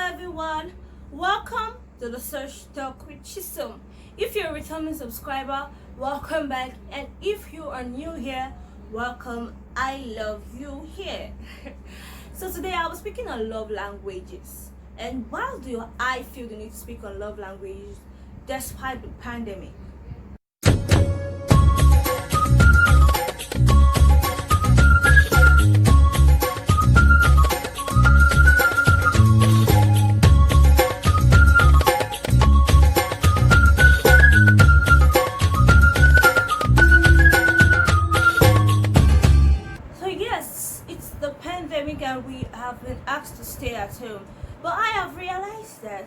everyone, welcome to the Search Talk with Chisom. If you're a returning subscriber, welcome back, and if you are new here, welcome. I love you here. So today I was speaking on love languages, and why do I feel the need to speak on love languages despite the pandemic? Pandemic and we have been asked to stay at home, but I have realized that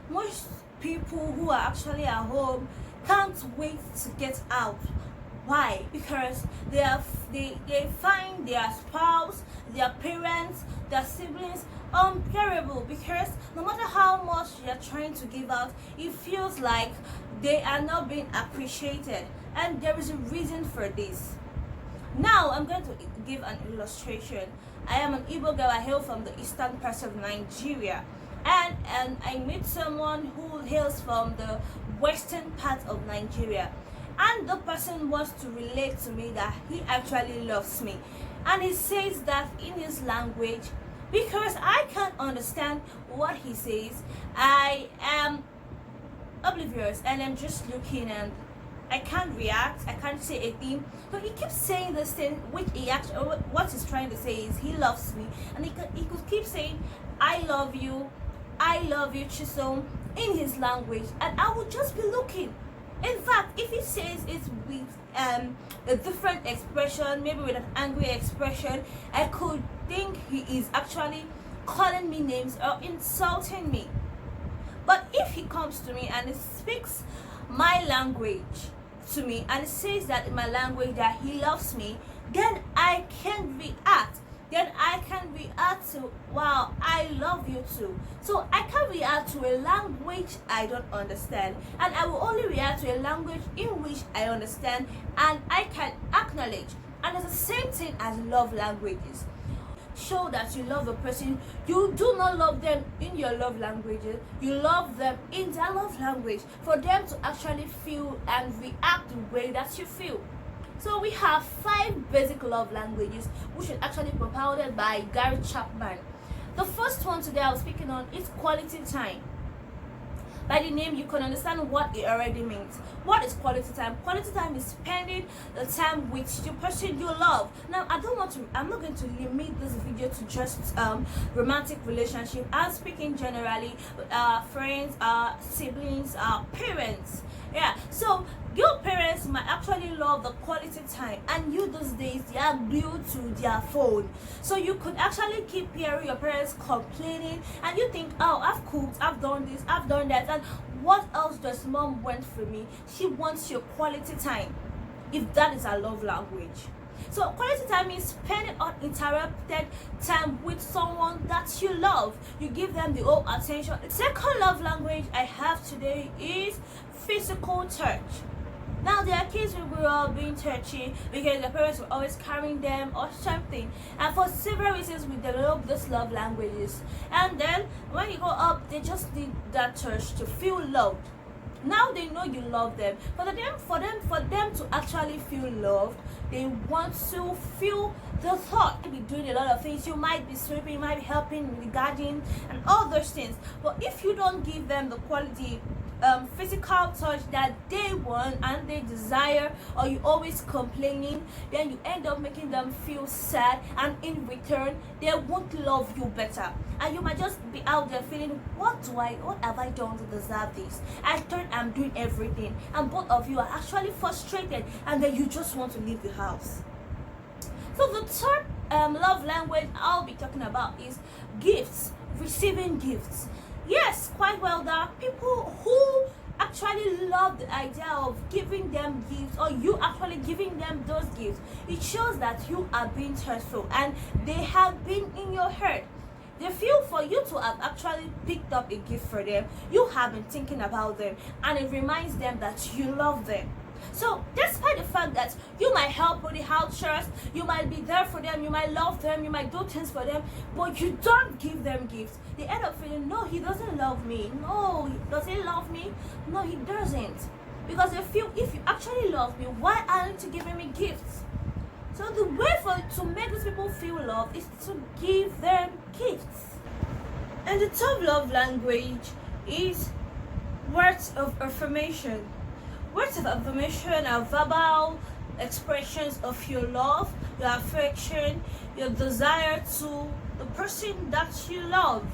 most people who are actually at home can't wait to get out. Why? Because they find their spouse, their parents, their siblings unbearable, because no matter how much they are trying to give out, it feels like they are not being appreciated, and there is a reason for this. Now I'm going to give an illustration. I am an Igbo girl. I hail from the eastern part of Nigeria, and I meet someone who hails from the western part of Nigeria, and the person wants to relate to me that he actually loves me, and he says that in his language. Because I can't understand what he says, I am oblivious and I'm just looking, and I can't react, I can't say a thing. But he keeps saying this thing, which what he's trying to say is he loves me, and he could keep saying I love you, Chisom, in his language, and I would just be looking. In fact, if he says it with a different expression, maybe with an angry expression, I could think he is actually calling me names or insulting me. But if he comes to me and he speaks my language to me and says that in my language that he loves me, then I can react. Then I can react to, wow, I love you too. So I can react to a language I don't understand, and I will only react to a language in which I understand and I can acknowledge. And it's the same thing as love languages. Show that you love a person. You do not love them in your love languages, you love them in their love language, for them to actually feel and react the way that you feel. So we have 5 basic love languages, which is actually propounded by Gary Chapman. The first one today I was speaking on is quality time. By the name, you can understand what it already means. What is quality time? Quality time is spending the time with the person you love. Now, I'm not going to limit this video to just romantic relationship. I'm speaking generally, friends, siblings, parents. Yeah, so your parents might actually love the quality time, and you those days they are glued to their phone. So you could actually keep hearing your parents complaining, and you think, oh, I've cooked, I've done this, I've done that, and what else does mom want from me? She wants your quality time, if that is our love language. So quality time means spending uninterrupted time with someone that you love. You give them the whole attention. The second love language I have today is physical touch. Now, there are kids who grew up being touchy because their parents were always carrying them or something, and for several reasons we develop these love languages, and then when you go up they just need that touch to feel loved. Now they know you love them. For them to actually feel loved, they want to feel the thought. You'll be doing a lot of things. You might be sweeping, you might be helping with the garden and all those things. But if you don't give them the quality physical touch that they want and they desire, or you always complaining, then you end up making them feel sad, and in return they won't love you better, and you might just be out there feeling, what have I done to deserve this? I thought I'm doing everything, and both of you are actually frustrated, and then you just want to leave the house. So the third love language I'll be talking about is gifts, receiving gifts. Yes, quite well, there are people who actually love the idea of giving them gifts, or you actually giving them those gifts. It shows that you are being thoughtful and they have been in your heart. They feel for you to have actually picked up a gift for them, you have been thinking about them, and it reminds them that you love them. So despite the fact that you might help with the house chores, you might be there for them, you might love them, you might do things for them, but you don't give them gifts, they end up feeling, no, he doesn't love me. No, does he love me? No, he doesn't. Because they feel, if you actually love me, why aren't you giving me gifts? So the way to make these people feel love is to give them gifts. And the third love language is words of affirmation. Words of affirmation are verbal expressions of your love, your affection, your desire to the person that you love.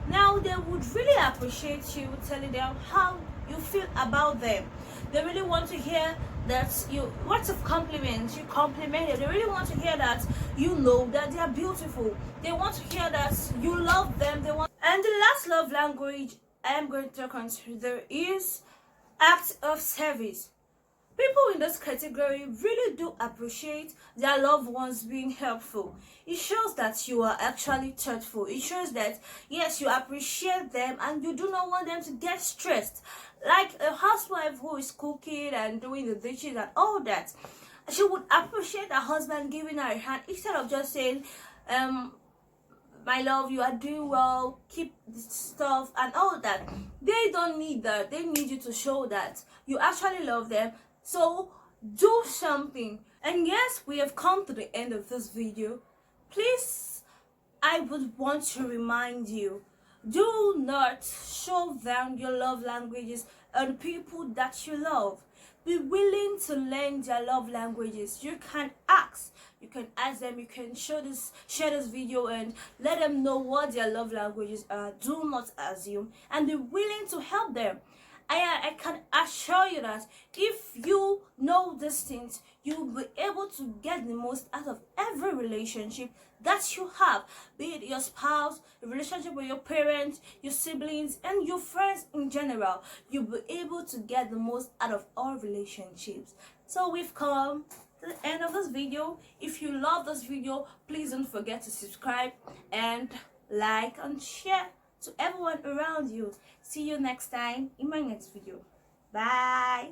Now, they would really appreciate you telling them how you feel about them. They really want to hear that you, words of compliment, you compliment them. They really want to hear that you know that they are beautiful. They want to hear that you love them. And the last love language I am going to consider is acts of service. People in this category really do appreciate their loved ones being helpful. It shows that you are actually thoughtful. It shows that, yes, you appreciate them and you do not want them to get stressed. Like a housewife who is cooking and doing the dishes and all that, she would appreciate her husband giving her a hand instead of just saying, my love, you are doing well, keep this stuff and all that. They don't need that. They need you to show that you actually love them. So do something. And yes, we have come to the end of this video. Please, I would want to remind you, do not show down your love languages on people that you love. Be willing to learn their love languages. You can ask them, you can share this video and let them know what their love languages are. Do not assume, and be willing to help them. I can assure you that if you know these things, you'll be able to get the most out of every relationship that you have, be it your spouse, a relationship with your parents, your siblings, and your friends in general. You'll be able to get the most out of all relationships. So we've come to the end of this video. If you love this video, please don't forget to subscribe and like and share to everyone around you. See you next time in my next video. Bye.